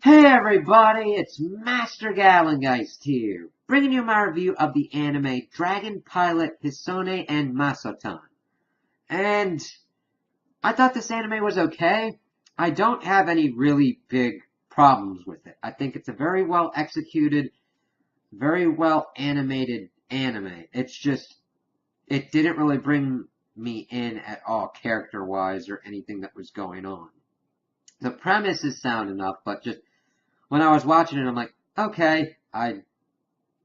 Hey everybody, it's Master Galengeist here, bringing you my review of the anime Dragon Pilot Hisone and Masotan. And I thought this anime was okay. I don't have any really big problems with it. I think it's a very well executed, very well animated anime. It's just, it didn't really bring me in at all character-wise or anything that was going on. The premise is sound enough, but just when I was watching it, I'm like, okay, I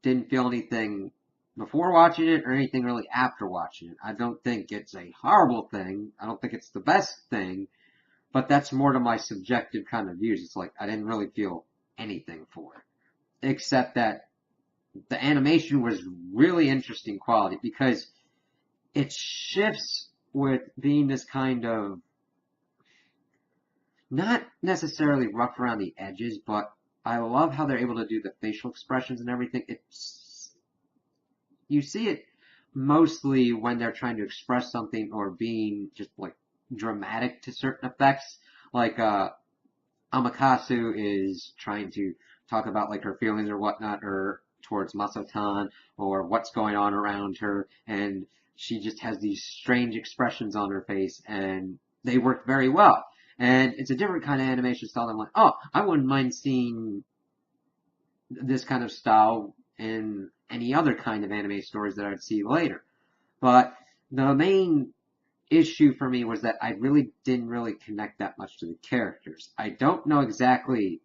didn't feel anything before watching it or anything really after watching it. I don't think it's a horrible thing. I don't think it's the best thing, but that's more to my subjective kind of views. It's like I didn't really feel anything for it, except that the animation was really interesting quality because it shifts with being this kind of not necessarily rough around the edges, but I love how they're able to do the facial expressions and everything. You see it mostly when they're trying to express something or being just like dramatic to certain effects. Like Amakasu is trying to talk about like her feelings or whatnot or towards Masotan or what's going on around her, and she just has these strange expressions on her face and they work very well. And it's a different kind of animation style. I'm like, oh, I wouldn't mind seeing this kind of style in any other kind of anime stories that I'd see later. But the main issue for me was that I really didn't really connect that much to the characters. I don't know exactly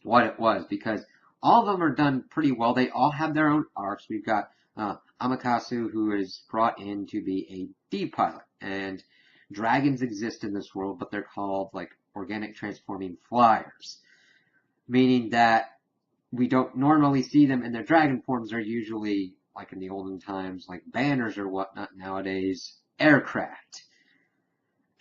what it was because all of them are done pretty well. They all have their own arcs. We've got Amakasu, who is brought in to be a D pilot, and dragons exist in this world, but they're called like organic transforming flyers, meaning that we don't normally see them in their dragon forms. They're usually, like in the olden times, like banners or whatnot. Nowadays, aircraft.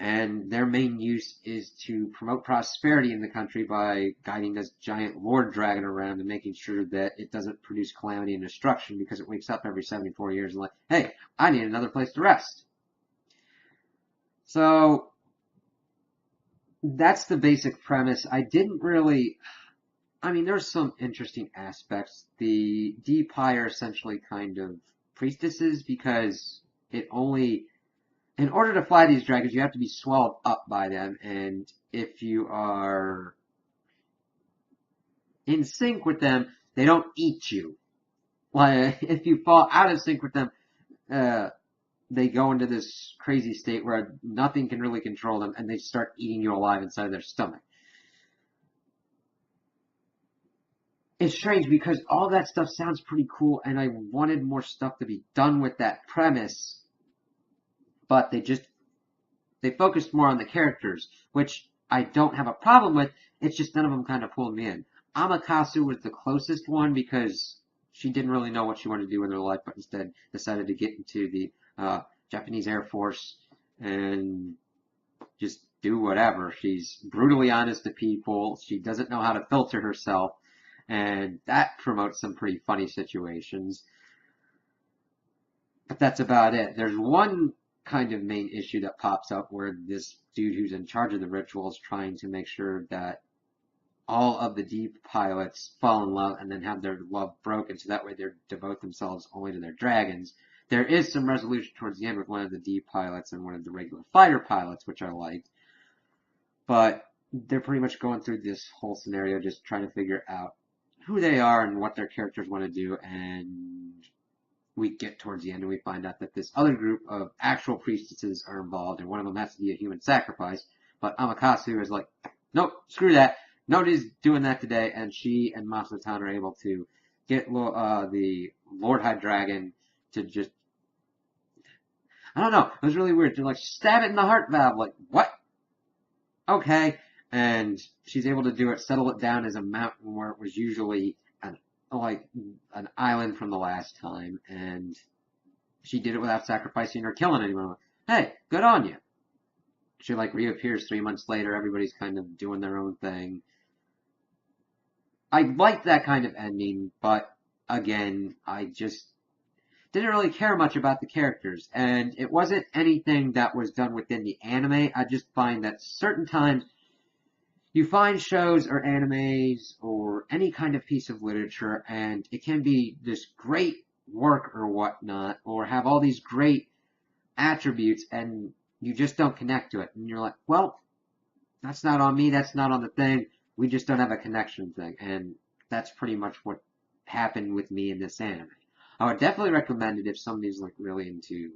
And their main use is to promote prosperity in the country by guiding this giant lord dragon around and making sure that it doesn't produce calamity and destruction because it wakes up every 74 years and like, hey, I need another place to rest. So that's the basic premise. There's some interesting aspects. The D-Pi are essentially kind of priestesses because in order to fly these dragons, you have to be swallowed up by them, and if you are in sync with them, they don't eat you. Like, if you fall out of sync with them, they go into this crazy state where nothing can really control them, and they start eating you alive inside of their stomach. It's strange because all that stuff sounds pretty cool, and I wanted more stuff to be done with that premise, but they focused more on the characters, which I don't have a problem with. It's just none of them kind of pulled me in. Amakasu was the closest one because she didn't really know what she wanted to do with her life, but instead decided to get into the Japanese Air Force and just do whatever. She's brutally honest to people. She doesn't know how to filter herself, and that promotes some pretty funny situations. But that's about it. There's one kind of main issue that pops up where this dude who's in charge of the ritual is trying to make sure that all of the deep pilots fall in love and then have their love broken so that way they devote themselves only to their dragons. There is some resolution towards the end with one of the deep pilots and one of the regular fighter pilots, which I liked. But they're pretty much going through this whole scenario just trying to figure out who they are and what their characters want to do, and we get towards the end and we find out that this other group of actual priestesses are involved, and one of them has to be a human sacrifice. But Amakasu is like, nope, screw that. Nobody's doing that today. And she and Masotan are able to get the Lord High Dragon to just, I don't know, it was really weird. To like stab it in the heart valve, like, what? Okay. And she's able to do it, settle it down as a mountain where it was usually an island from the last time, and she did it without sacrificing or killing anyone. Hey, good on you. She like reappears 3 months later. Everybody's kind of doing their own thing. I liked that kind of ending, but again, I just didn't really care much about the characters, and it wasn't anything that was done within the anime. I just find that certain times you find shows or animes or any kind of piece of literature, and it can be this great work or whatnot, or have all these great attributes, and you just don't connect to it. And you're like, well, that's not on me, that's not on the thing. We just don't have a connection thing. And that's pretty much what happened with me in this anime. I would definitely recommend it if somebody's like really into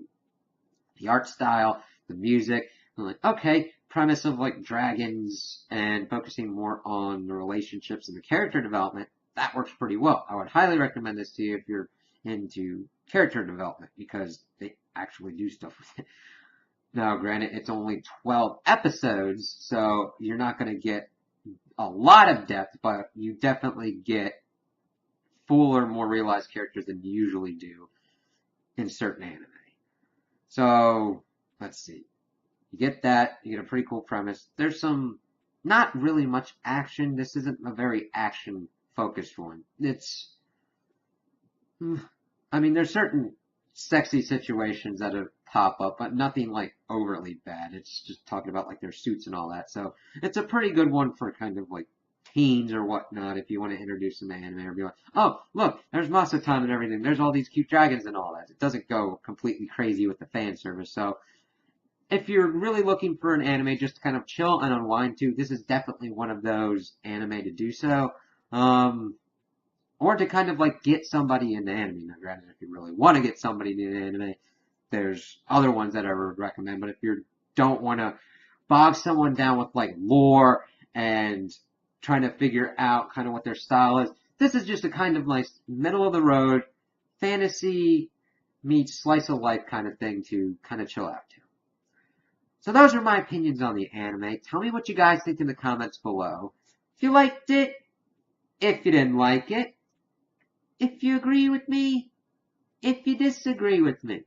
the art style, the music. I'm like, okay, premise of like dragons and focusing more on the relationships and the character development, that works pretty well. I would highly recommend this to you if you're into character development because they actually do stuff with it. Now, granted, it's only 12 episodes, so you're not going to get a lot of depth, but you definitely get fuller, more realized characters than you usually do in certain anime. So, let's see. You get that, you get a pretty cool premise. There's some, not really much action. This isn't a very action focused one. I mean, there's certain sexy situations that have pop up, but nothing like overly bad. It's just talking about like their suits and all that. So it's a pretty good one for kind of like teens or whatnot if you want to introduce them to anime or be like, oh, look, there's Masotan and everything. There's all these cute dragons and all that. It doesn't go completely crazy with the fan service. So if you're really looking for an anime just to kind of chill and unwind to, this is definitely one of those anime to do so. Or to kind of like get somebody into anime. Now, granted, if you really want to get somebody into anime, there's other ones that I would recommend. But if you don't want to bog someone down with like lore and trying to figure out kind of what their style is, this is just a kind of like middle of the road fantasy meets slice of life kind of thing to kind of chill out to. So those are my opinions on the anime. Tell me what you guys think in the comments below. If you liked it, if you didn't like it, if you agree with me, if you disagree with me.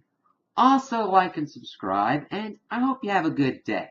Also like and subscribe, and I hope you have a good day.